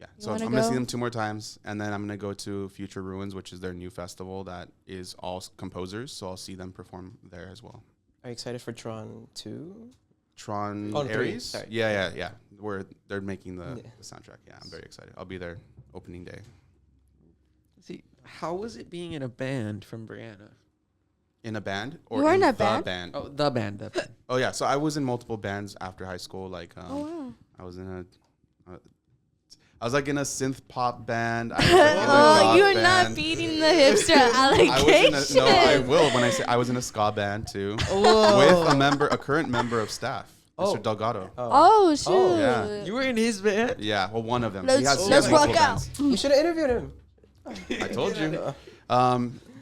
Yeah, You so I'm wanna gonna see go? them 2 more times, and then I'm gonna go to Future Ruins, which is their new festival that is all composers. So I'll see them perform there as well. Are you excited for Tron 2? Tron Oh, 3, Ares, sorry. yeah. Where they're making the Yeah. soundtrack. Yeah, I'm very excited. I'll be there opening day. See, how was it being in a band from Brianna? In a band You were in in a the band? Oh, the band. The band. Oh yeah, so I was in multiple bands after high school. Like Oh wow. I was in I was like in a synth pop band. I was like in a Oh, rock you're band. not beating the hipster I allocation. was in a, no, I will when I say I was in a ska band too, Whoa. with a current member of staff, Oh. Mr. Delgado. Oh shoot. yeah. You were in his band? Yeah, well, one of them. Let's multiple rock out. bands. You should have interviewed him. I told you.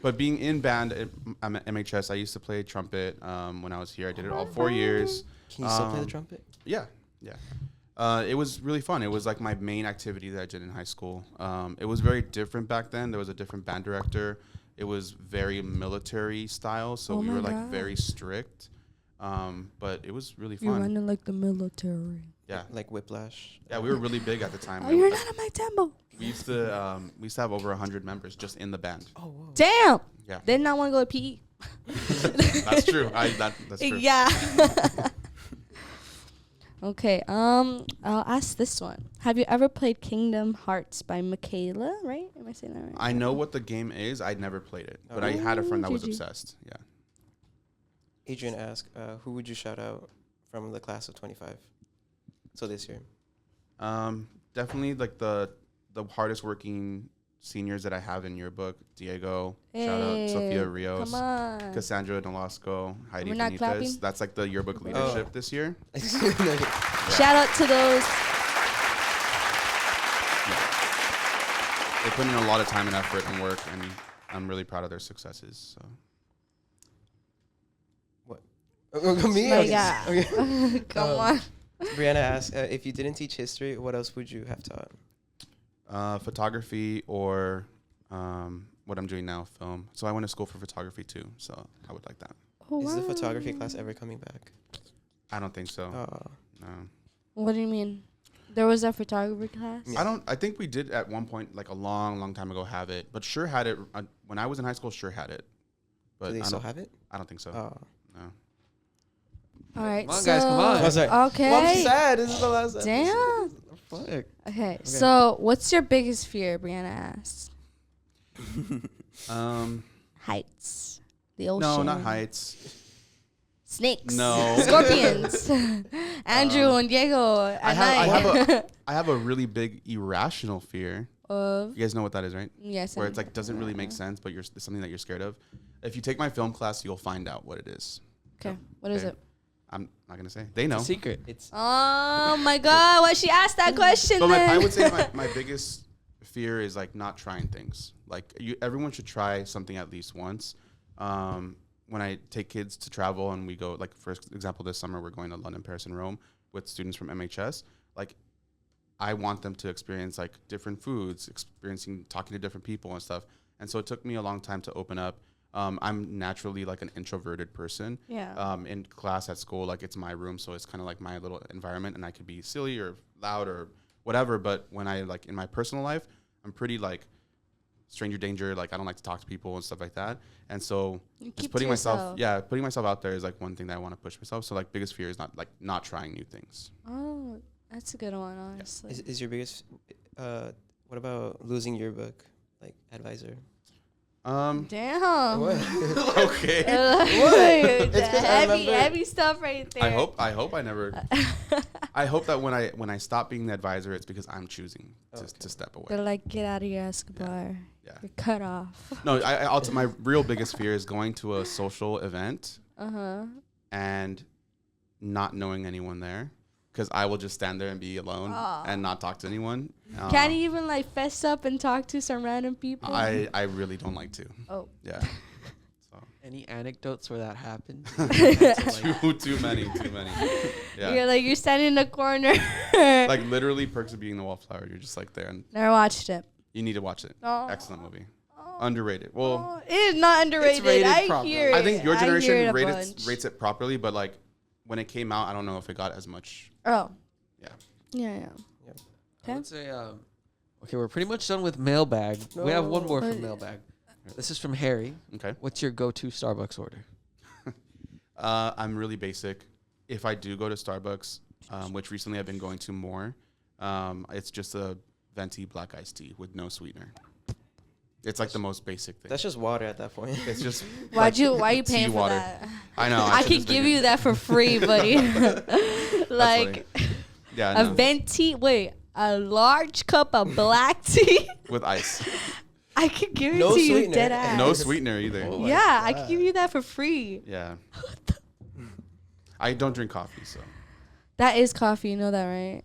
But being in band, I'm at MHS. I used to play trumpet when I was here. I did it all 4 years. Can you still play the trumpet? Yeah. It was really fun. It was like my main activity that I did in high school. It was very different back then. There was a different band director. It was very military style, so Oh we my were like God. very strict. But it was really You're fun. running like the military. Yeah, Like Whiplash? yeah, we were really big at the time. Oh, you're not at my temple. We used to have over 100 members just in the band. Oh, whoa. Damn. Yeah, Did not want to go to PE. that's true. That's true. Yeah. Okay. I'll ask this one. Have you ever played Kingdom Hearts by Michaela? Right? Am I saying that right? I know what the game is. I never played it, but I had a friend that was GG. obsessed. Yeah. Adrian asked, who would you shout out from the class of 25? So this year. Definitely like the hardest working seniors that I have in your book. Diego, shout out Sofia Rios, Come on. Cassandra Nolasco, Heidi We're not Benitez. clapping? That's like the yearbook leadership this year. Shout out to those. They put in a lot of time and effort and work, and I'm really proud of their successes. So. Me? My Okay. God. Okay. Come on. Brianna asked, if you didn't teach history, what else would you have taught? Photography or what I'm doing now, film. So I went to school for photography too. So I would like that. Oh, Is the wow. photography class ever coming back? I don't think so. No. What do you mean? There was a photography class? Yeah. I think we did at one point, like a long time ago, have it. But Sure had it when I was in high school. Sure had it. But Do they I still don't have it? I don't think so. Oh. No. All right. Come on, guys, come on. Oh, sorry. Okay. Well, I'm sad. This is the last Damn. episode. Fuck. Okay. So, what's your biggest fear? Brianna asked. Heights. The ocean. No, not heights. Snakes. No. Scorpions. Andrew and Diego at I have a really big irrational fear. of You guys know what that is, right? yes. Where and- it's like doesn't really make sense, but it's something that you're scared of. If you take my film class, you'll find out what it is. Okay. What is Okay. it? I'm not gonna say. They know. It's a secret. It's Oh my God! Why she asked that question? But then? I would say my biggest fear is like not trying things. Like everyone should try something at least once. When I take kids to travel and we go, like for example, this summer we're going to London, Paris, and Rome with students from MHS. Like I want them to experience like different foods, talking to different people and stuff. And so it took me a long time to open up. I'm naturally like an introverted person. Yeah. In class at school, like it's my room, so it's kind of like my little environment, and I could be silly or loud or whatever. But when I like in my personal life, I'm pretty like stranger danger. Like I don't like to talk to people and stuff like that. And so You just keep putting to myself, yourself. putting myself out there is like one thing that I want to push myself. So like biggest fear is not trying new things. Oh, that's a good one, honestly. is your biggest. What about losing your book, like advisor? Damn. Okay. It's 'cause I remember- heavy stuff right there. I hope I never. I hope that when I stop being the advisor, it's because I'm choosing to step away. They're like, get out of here, Escobar. Yeah. You're cut off. No, my real biggest fear is going to a social event and not knowing anyone there, because I will just stand there and be alone and not talk to anyone. Can't you even like fess up and talk to some random people? I really don't like to. Oh. Yeah. So Any anecdotes where that happened? too many. Yeah. You're standing in the corner. Like literally Perks of Being the Wallflower. You're just like there, and Never watched it. you need to watch it. Oh. Excellent movie. Underrated. Well, It is not underrated. rated I properly. hear it. I think your I hear generation it a rates bunch. it properly, but like when it came out, I don't know if it got as much. Oh. Yeah. Yeah. I would say, okay, we're pretty much done with mailbag. We have one more No. from mailbag. This is from Harry. Okay. What's your go-to Starbucks order? I'm really basic. If I do go to Starbucks, which recently I've been going to more, it's just a venti black iced tea with no sweetener. It's like the most basic thing. That's just water at that point. It's just Why like are you paying tea for water. that? I know. I could give you that for free, buddy. Like Yeah, a no. venti. Wait, a large cup of black tea. With ice. I could give it No to you sweetener. dead ass. No sweetener either. Oh my Yeah, I could God. give you that for free. Yeah. I don't drink coffee, so. That is coffee. You know that, right?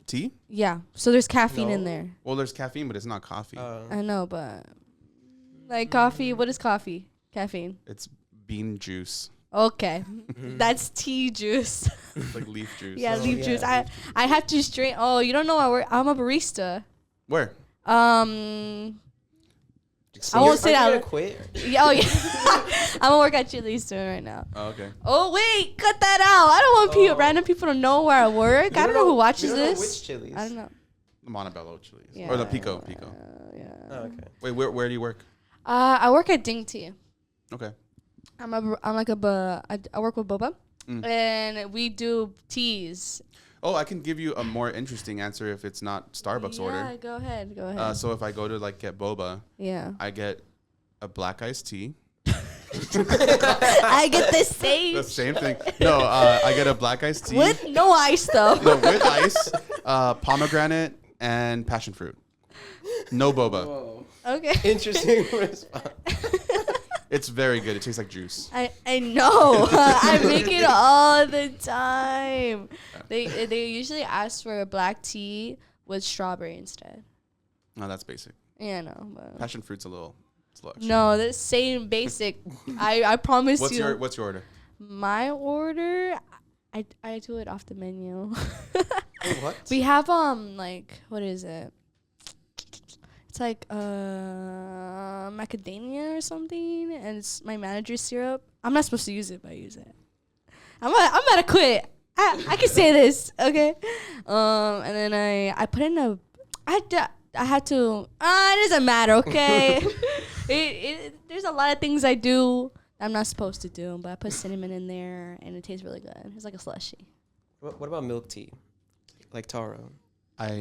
Tea? Yeah. So there's caffeine in No. there. Well, there's caffeine, but it's not coffee. I know, but like coffee. What is coffee? Caffeine. It's bean juice. Okay, that's tea juice. It's like leaf juice. Yeah, Oh, leaf yeah, juice. leaf I have to straight. Oh, you don't know I'm a barista. Where? I won't say Aren't you that. gonna quit? Yeah, oh yeah. I'm gonna work at Chili's soon right now. Oh, okay. Oh wait, cut that out. I don't want Oh. random people to know where I work. I don't know who watches we don't know this. which Chili's. I don't know. The Montebello Chili's. Yeah. Or the Pico. Yeah. Oh, okay. Wait, where do you work? I work at Ding Tea. Okay. I work with boba, Mm. and we do teas. Oh, I can give you a more interesting answer if it's not Starbucks order. Yeah, go ahead. So if I go to like get boba, Yeah. I get a black iced tea. I get the same. The same thing. No, I get a black iced tea. With no ice though. No, with ice, pomegranate, and passion fruit. No boba. Whoa. Okay. Interesting response. It's very good. It tastes like juice. I know. I make it all the time. They usually ask for a black tea with strawberry instead. No, that's basic. Yeah, no. But Passion fruit's it's a little extra. no, the same basic. I promise What's you. What's your order? My order, I do it off the menu. What? We have like what is it? It's like macadamia or something, and it's my manager's syrup. I'm not supposed to use it, but I use it. I'm gonna quit. I can say this, okay? And then I put in I had to. It doesn't matter, okay? There's a lot of things I do I'm not supposed to do, but I put cinnamon in there, and it tastes really good. It's like a slushie. What about milk tea? Like taro?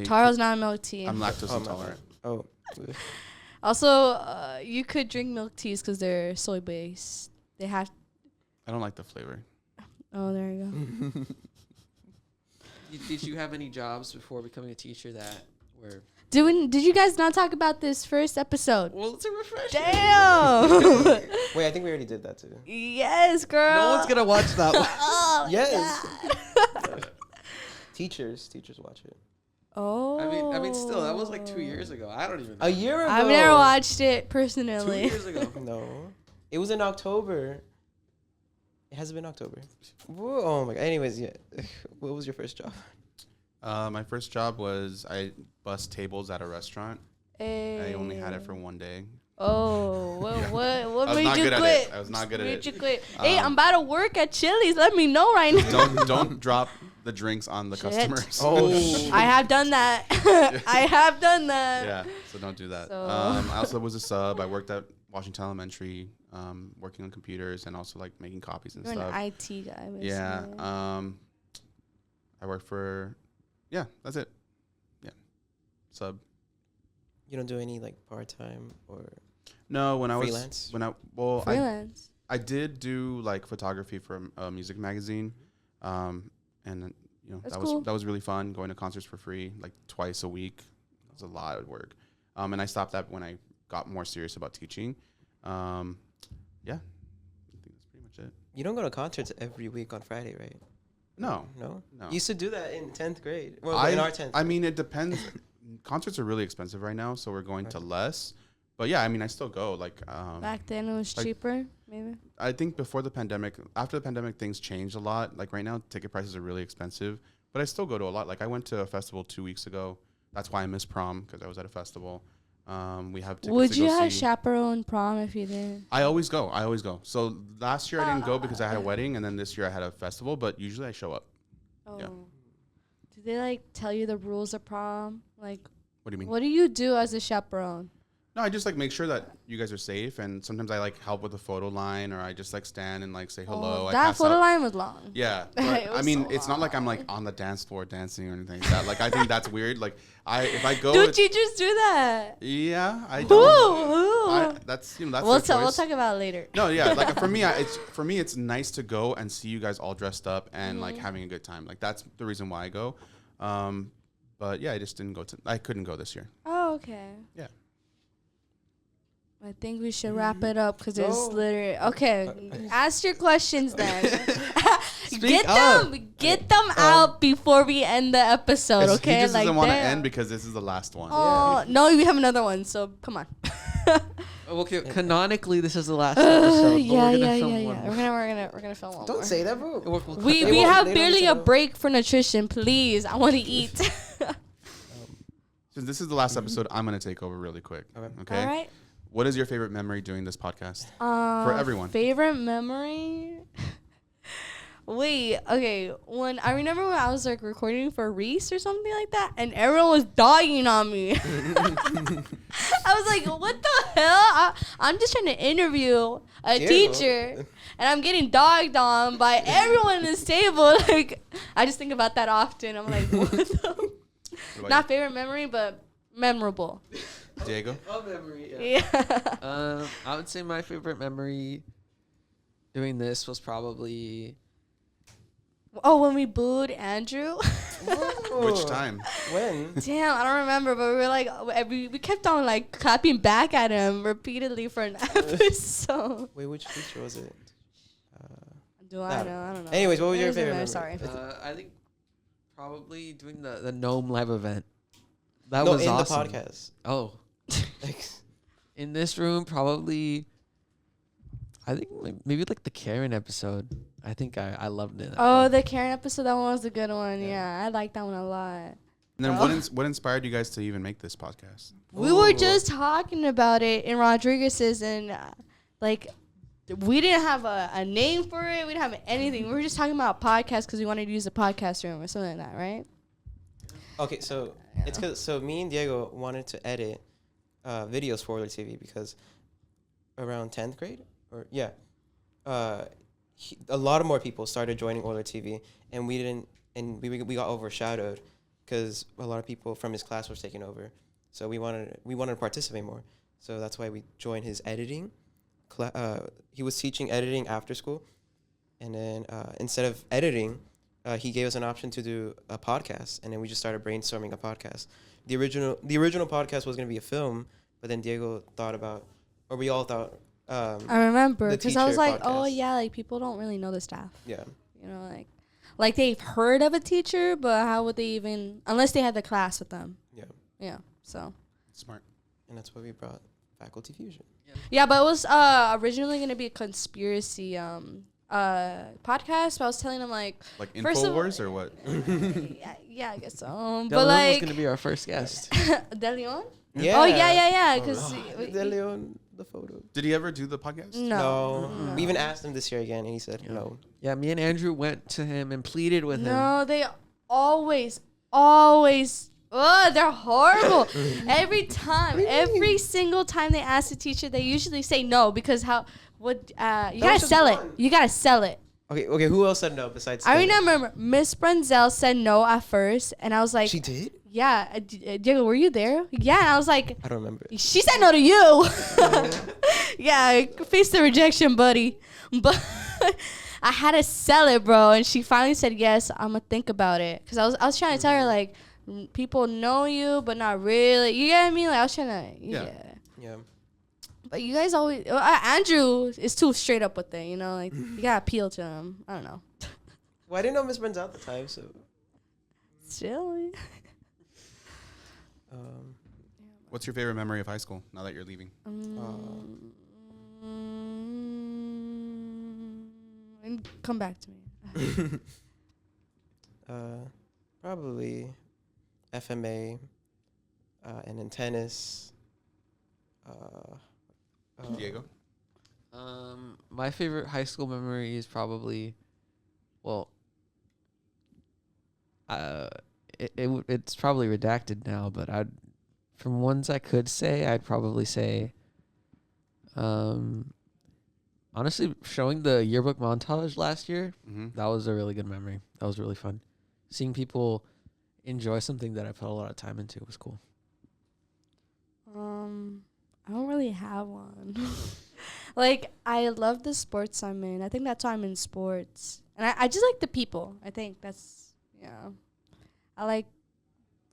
Taro's not milk tea. I'm lactose Oh, my intolerant. Oh. Also, you could drink milk teas because they're soy based. They have. I don't like the flavor. Oh, there you go. Did you have any jobs before becoming a teacher that were? Did you guys not talk about this first episode? Well, it's a refresher. Damn. Wait, I think we already did that too. Yes, girl. No one's gonna watch that one. Oh, Yes. God. Teachers watch it. Oh. I mean, still, that was like 2 years ago. I don't even know. A year ago. I've never watched it 2 personally. years ago. No, it was in October. It hasn't been October. Whoa, oh my god. Anyways, yeah. What was your first job? My first job was I bussed tables at a restaurant. I only had it for 1 day. Oh, what I was made not you good at quit? it. I was not good at Made it. you quit? Hey, I'm about to work at Chili's. Let me know right now. Don't drop the drinks on the Shit. customers. Oh, I have done that. I have done that. Yeah, so don't do that. So- I also was a sub. I worked at Washington Elementary, working on computers and also like making copies and You're stuff. an IT guy. Basically. Yeah. I worked for. Yeah, that's it. Yeah, sub. you don't do any like part time or No, when I was freelance? Freelance. I did do like photography for a music magazine, and you know That's that cool. was really fun. Going to concerts for free like twice a week. It was a lot of work, and I stopped that when I got more serious about teaching. Yeah, I think that's pretty much it. You don't go to concerts every week on Friday, right? No, No. no. You used to do that in 10th grade. Well, I, in our 10th. I mean, it depends. Concerts are really expensive right now, so we're going to less. But yeah, I mean, I still go. Like Back then it was like- cheaper, maybe. I think before the pandemic, after the pandemic, things changed a lot. Like right now, ticket prices are really expensive, but I still go to a lot. Like I went to a festival 2 weeks ago. That's why I missed prom, because I was at a festival. We have tickets Would to go you have see. chaperone prom if you did? I always go. So last year I didn't go because I had a wedding, and then this year I had a festival. But usually I show up. Oh. Yeah. Did they like tell you the rules of prom? Like, What do you mean? what do you do as a chaperone? No, I just like make sure that you guys are safe, and sometimes I like help with the photo line, or I just like stand and like say hello. Oh, I that pass photo out. line was long. Yeah, It but, I was mean, so it's not like I'm like on the dance floor dancing or anything like that. Like I think that's weird. Like if I go, Do teachers do that? yeah, I Who? don't. That's that's We'll their we'll choice. talk about it later. No, yeah, like for me, it's nice to go and see you guys all dressed up and like having a good time. Like that's the reason why I go. But yeah, I just didn't go I couldn't go this year. Oh, okay. Yeah. I think we should wrap it up because it's No. literally okay. Ask your questions then. Speak get up. them out before we end the episode. He Okay, just doesn't want to damn. end because this is the last one. Oh no, we have another one. So come on. Okay, canonically, this is the last episode. But yeah. we're gonna film one more. We're gonna film one Don't more. say that, bro. We'll cut We that. They won't- have they don't barely need a to know. break for nutrition. Please, I want to eat. Since this is the last episode, I'm gonna take over really quick. Okay. All right. What is your favorite memory doing this podcast? For everyone. Favorite memory? Wait, okay. I remember when I was like recording for Reese or something like that, and everyone was dying on me. I was like, what the hell? I'm just trying to interview a teacher, and I'm getting dogged on by everyone in this table. Like, I just think about that often. I'm like, what the? Not favorite memory, but memorable. Diego? Oh, memory. Yeah. I would say my favorite memory doing this was probably. Oh, when we booed Andrew. Which time? When? Damn, I don't remember, but we were like, we kept on like clapping back at him repeatedly for an episode. Wait, which feature was it? Do I know? I don't know. Anyways, what was It your doesn't favorite matter, memory? Sorry. I think probably doing the Gnome live event. That No, was in awesome. the podcast. Oh, in this room, probably. I think maybe like the Karen episode. I think I loved it. Oh, the Karen episode, that one was a good one. Yeah. Yeah, I like that one a lot. And then Oh. what inspired you guys to even make this podcast? We were just talking about it in Rodriguez's, and like, we didn't have a name for it. We didn't have anything. We were just talking about podcasts because we wanted to use the podcast room or something like that, right? Okay, so it's because me and Diego wanted to edit videos for OilerTV because around 10th grade a lot of more people started joining OilerTV, and we didn't, and we got overshadowed because a lot of people from his class was taking over. So we wanted to participate more. So that's why we joined his editing. He was teaching editing after school, and then instead of editing, he gave us an option to do a podcast, and then we just started brainstorming a podcast. The original podcast was going to be a film, but then Diego thought about, or we all thought. I remember the because I was teacher like, oh podcast. yeah, like people don't really know the staff. Yeah. You know, like they've heard of a teacher, but how would they even, unless they had the class with them? Yeah. Yeah. So. Smart. And that's why we brought Faculty Fusion. Yeah, but it was originally gonna be a conspiracy podcast. But I was telling him like first of all- InfoWars or what? yeah, I guess so. Del But Leon was like gonna be our first guest. De Leon? Yeah. Oh yeah. Because De Leon, the photo. Did he ever do the podcast? no. We even asked him this year again, and he said no. Yeah, me and Andrew went to him and pleaded with him. No, they always. Oh, they're horrible. Every single time they ask the teacher, they usually say no because you gotta just sell it. one. You gotta sell it. Okay. Who else said no besides? I Stella? remember Miss Brunzel said no at first, and I was like, She did. yeah, Diego, were you there? Yeah, and I was like, I don't remember. she said no to you. Yeah, face the rejection, buddy. But I had to sell it, bro, and she finally said yes. I'm gonna think about it because I was trying to tell her like people know you, but not really. You get what I mean? Like I was trying to Yeah. But you guys always Andrew is too straight up with it. You know, like you gotta appeal to him. I don't know. Well, I didn't know Miss Brent's out at the time, so. Silly. What's your favorite memory of high school now that you're leaving? Come back to me. Probably FMA, and then tennis. Diego? My favorite high school memory is probably, it's probably redacted now, but from ones I could say, I'd probably say, honestly, showing the yearbook montage last year, that was a really good memory. That was really fun. Seeing people enjoy something that I put a lot of time into was cool. I don't really have one. Like, I love the sports I'm in. I think that's why I'm in sports. And I just like the people. I think that's, I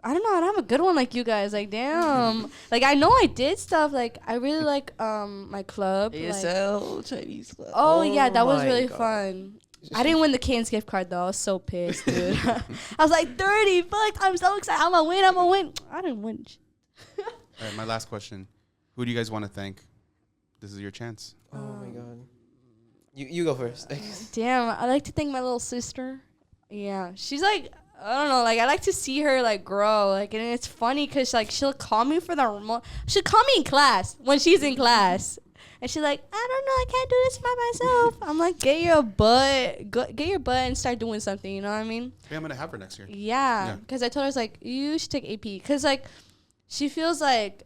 don't know, I don't have a good one like you guys. Like, damn. Like, I know I did stuff. Like, I really like my club. ASL, Chinese club. Oh, yeah, that was my really God. fun. I didn't win the Canes gift card, though. I was so pissed, dude. I was like, 30. Fuck, I'm so excited. I'm going to win. I didn't win. All right, my last question. Who do you guys want to thank? This is your chance. Oh my God. You go first. Damn, I like to thank my little sister. Yeah, she's like, I don't know, like I like to see her like grow, like, and it's funny because like she'll call me for the remote. She'll call me in class when she's in class, and she's like, I don't know, I can't do this by myself. I'm like, get your butt and start doing something. You know what I mean? Hey, I'm gonna have her next year. Yeah, because I told her I was like, you should take AP because like she feels like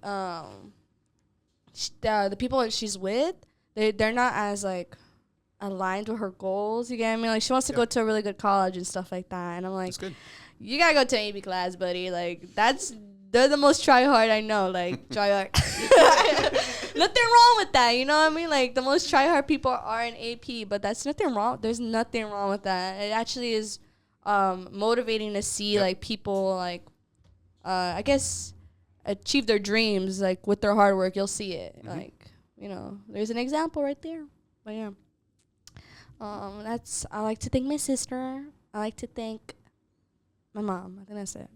the people that she's with, they're not as like aligned with her goals. You get what I mean? Like she wants to go to a really good college and stuff like that. And I'm like, That's good. you gotta go to an AP class, buddy. Like they're the most try hard I know. Like try hard. Nothing wrong with that. You know what I mean? Like the most try hard people are in AP, but that's nothing wrong. There's nothing wrong with that. It actually is motivating to see like people like I guess achieve their dreams like with their hard work. You'll see it. Like, you know, there's an example right there. But yeah. I like to thank my sister. I like to thank my mom. I think that's it.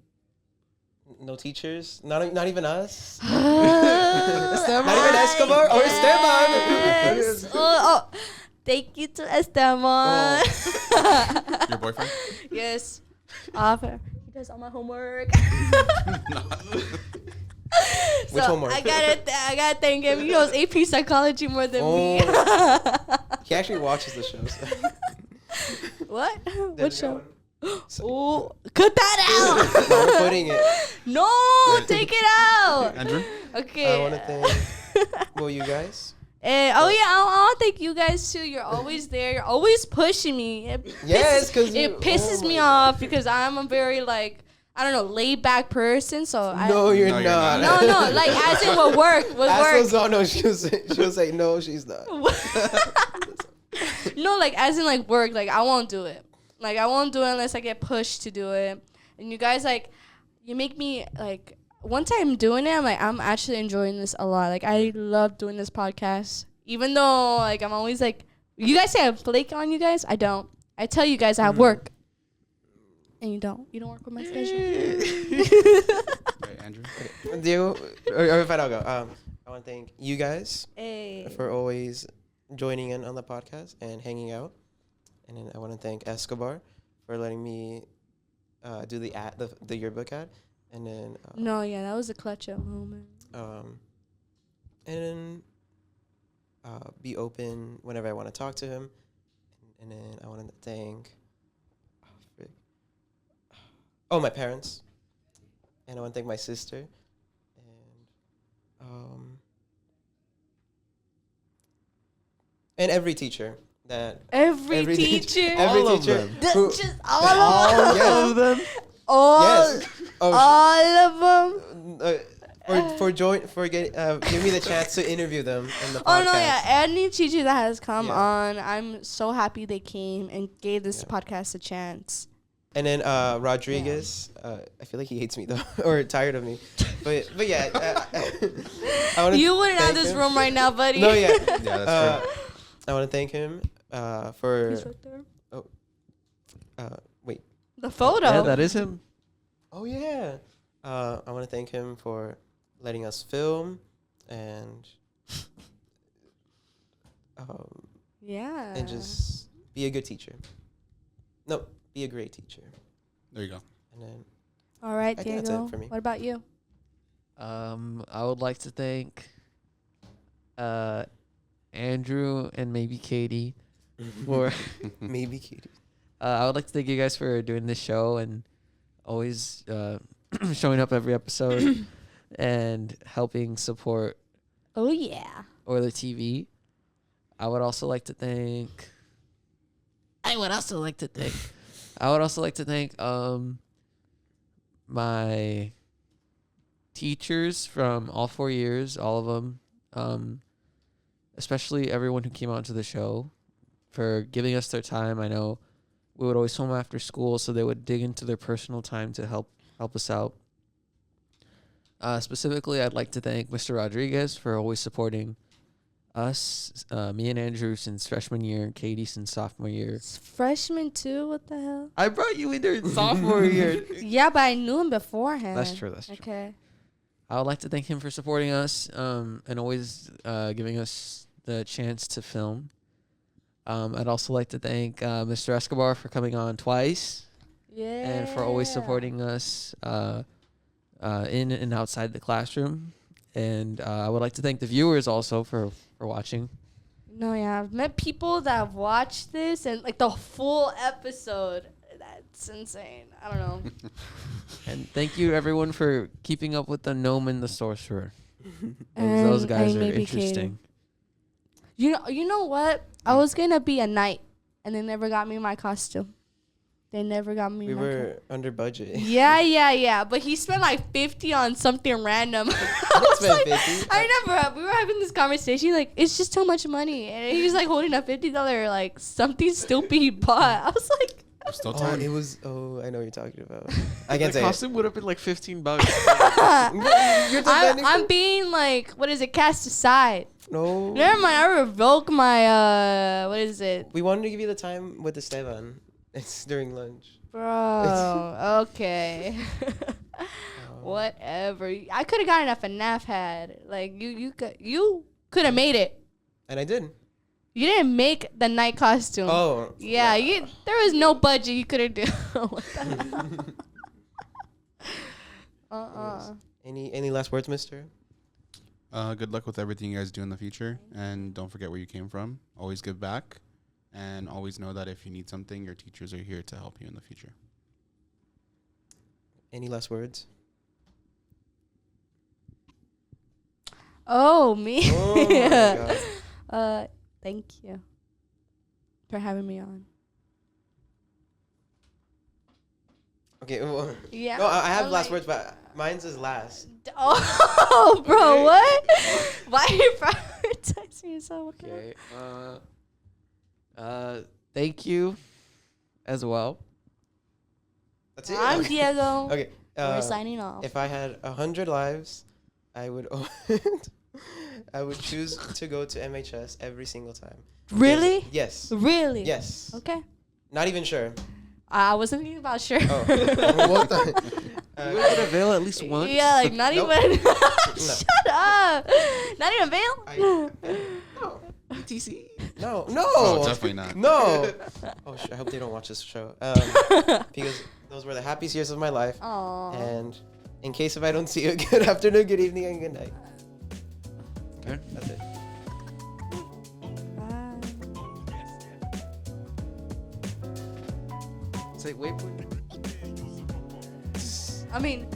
No teachers? Not even us? Esteban. Not even Escobar or Esteban? Yes. Oh, thank you to Esteban. Your boyfriend? Yes. He does all my homework. Which homework? I gotta thank him. He knows AP psychology more than me. He actually watches the shows. What? There's What show? one. Oh, cut that out. No, we're putting it. No, take it out. Andrew? Okay. I want to thank. Well, you guys. Oh yeah, I want to thank you guys too. You're always there. You're always pushing me. Yes, because it pisses me off because I'm a very like I don't know laid back person. So No, you're No, you're not. not. no, like as in with work, Ask Lozano, she'll say no, she's not. No, like as in like work. Like I won't do it. Like I won't do it unless I get pushed to do it. And you guys like, you make me like. Once I'm doing it, I'm actually enjoying this a lot. Like I love doing this podcast, even though like I'm always like, you guys say I flake on you guys. I don't. I tell you guys I have work, and you don't. You don't work with my schedule. Okay, Andrew? Diego, or if I'll go. I want to thank you guys Hey. for always joining in on the podcast and hanging out, and then I want to thank Escobar for letting me do the yearbook ad. And then No, yeah, that was a clutch up moment. and then be open whenever I want to talk to him. And then I want to thank my parents. And I want to thank my sister. And every teacher that Every teacher. every All of teacher them. who- Just all of them. yes. of them. All, Yes. Oh, all of them. for giving me the chance to interview them in the podcast. Oh no, yeah. Any teacher that has come Yeah. on, I'm so happy they came and gave this podcast a chance. And then Rodriguez, I feel like he hates me though, or tired of me. But yeah, I want to. You wouldn't have this room right now, buddy. No, yeah. Yeah, that's true. I want to thank him for. He's right there. Wait. The photo. Yeah, that is him. Oh yeah. I want to thank him for letting us film and Yeah. and just be a good teacher. No, be a great teacher. There you go. And then All right, I think that's Diego. it for me. What about you? I would like to thank Andrew and maybe Katie for maybe Katie. I would like to thank you guys for doing this show and always showing up every episode and helping support Oh yeah. OilerTV. I would also like to thank my teachers from all 4 years, all of them, especially everyone who came out to the show for giving us their time. I know we would always film after school, so they would dig into their personal time to help us out. Specifically, I'd like to thank Mr. Rodriguez for always supporting us, me and Andrew since freshman year, Katie since sophomore year. It's freshman too. What the hell? I brought you in there in sophomore year. Yeah, but I knew him beforehand. That's true. That's true. Okay. I would like to thank him for supporting us and always giving us the chance to film. I'd also like to thank Mr. Escobar for coming on twice Yeah. and for always supporting us in and outside the classroom. And I would like to thank the viewers also for watching. No, yeah, I've met people that have watched this and like the full episode. That's insane. I don't know. And thank you everyone for keeping up with the gnome and the sorcerer. Those guys I are maybe cater. interesting. You know what? I was gonna be a knight, and they never got me my costume. They never got me. We were under budget. Yeah. But he spent like 50 on something random. I was spent like, 50. I remember we were having this conversation. Like, it's just too much money, and he was like holding a $50 like something stupid he bought. I was like, Still Oh, time. it was. Oh, I know what you're talking about. I can't The say costume would have been like $15. You're defending I'm being like, what is it? Cast aside. No. Never mind. I revoke my what is it, We wanted to give you the time with Esteban. It's during lunch. bro? Okay. Whatever. I could have gotten a FNAF hat. Like you could have made it. And I did. You didn't make the night costume. Oh. Yeah, there was no budget you couldn't do. What the hell? Any last words, mister? Good luck with everything you guys do in the future, and don't forget where you came from. Always give back, and always know that if you need something, your teachers are here to help you in the future. Any last words? Oh, me. Oh my God. Thank you for having me on. Okay. Well, Yeah. no, I have I'm last like- words, but mine's is last. Oh, bro, what? Why are you prioritizing yourself? Okay. Thank you as well. That's it. I'm Okay. Diego. Okay. We're signing off. If I had 100 lives, I would I would choose to go to MHS every single time. Really? Yes. Really? Yes. Okay. Not even sure. I wasn't thinking about sure. Oh. What the- We would avail at least once. Yeah, like not Nope. even. No. Shut up. Not even veil. No. BTC. No. Oh, definitely not. No. Oh, I hope they don't watch this show. Because those were the happiest years of my life. Aw. And in case if I don't see you, good afternoon, good evening, and good night. Okay. That's it. Bye. Say, wait. I mean,